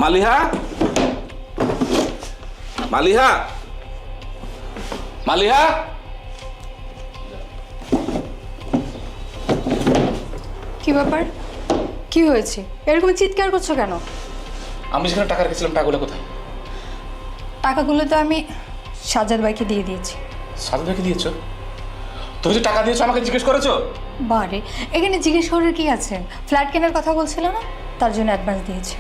মালিহা, মালিহা, মালিহা। কি ব্যাপার? কি হয়েছে? এরকম চিৎকার করছো কেন? আমি যেখানে টাকা রেখেছিলাম টাকাগুলো কোথায়? টাকাগুলো তো আমি সাজ্জাদ ভাইকে দিয়ে দিয়েছি। সাজু ভাইকে দিয়েছো? তুমি যে টাকা দিয়েছো আমাকে জিজ্ঞেস করেছো? বারে, এখানে জিজ্ঞেস করার কি আছে? ফ্ল্যাট কেনার কথা বলছিল না, তার জন্য অ্যাডভান্স দিয়েছি।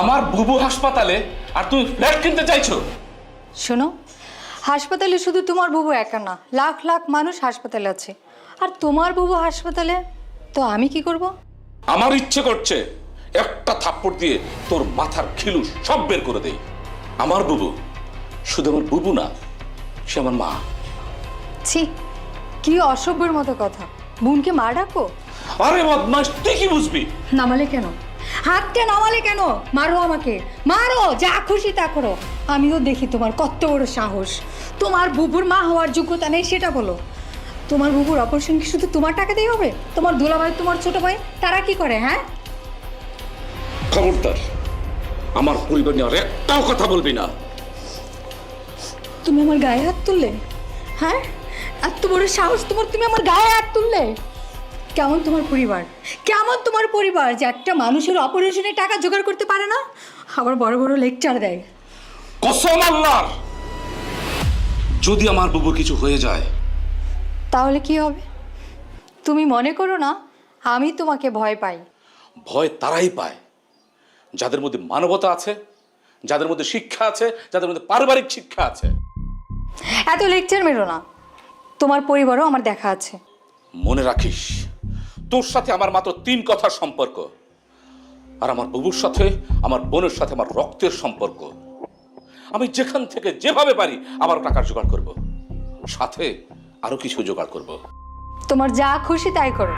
আমার বুবু হাসপাতালে আর তুমি ফ্ল্যাট কিনতে চাইছো? শোনো, হাসপাতালে শুধু তোমার বুবু একা না, লাখ লাখ মানুষ হাসপাতালে আছে। আর তোমার বুবু হাসপাতালে তো আমি কি করব? আমার ইচ্ছে করছে একটা থাপ্পড় দিয়ে তোর মাথার খিলু সব বের করে দেই। আমার বুবু শুধু আমার বুবু না, সে আমার মা। ছি, কি অসভ্যের মতো কথা! বোনকে মা ডাকো? আরে বদমাস, তুই কি বুঝবি? নামালে কেন? হাতটা নামালে কেন? মারো আমাকে, মারো, যা খুশি তা করো। আমিও দেখি তোমার কত বড় সাহস। তোমার বুবুর মা হওয়ার যোগ্যতা নেই সেটা বলো। তোমার বুবুর অপারেশন কি শুধু তোমার টাকা দিয়ে হবে? তোমার দুলাভাই, তোমার ছোট ভাই, তারা কি করে? হ্যাঁ, খবরদার আমার পরিবার নিয়ে আর একটাও কথা বলবি না। তুমি আমার গায়ে হাত তুললে? হ্যাঁ, এত বড় সাহস তোমার, তুমি আমার গায়ে হাত তুললে? কেমন তোমার পরিবার? কেমন তোমার পরিবার যে একটা মানুষের অপারেশনে টাকা জোগাড় করতে পারে না, আবার বড় বড় লেকচার দেয়? কসম আল্লাহর, যদি আমার বুবুর কিছু হয়ে যায় তাহলে কি হবে? তুমি মনে করো না আমি তোমাকে ভয় পাই? ভয় তারাই পায় যাদের মধ্যে মানবতা আছে, যাদের মধ্যে শিক্ষা আছে, যাদের মধ্যে পারিবারিক শিক্ষা আছে। এত লেকচার মেরো না, তোমার পরিবারও আমার দেখা আছে। মনে রাখিস, তোর সাথে আমার মাত্র 3 কথার সম্পর্ক, আর আমার বুবুর সাথে, আমার বোনের সাথে আমার রক্তের সম্পর্ক। আমি যেখান থেকে যেভাবে পারি আবার টাকার জোগাড় করব, সাথে আরো কিছু জোগাড় করব। তোমার যা খুশি তাই করো।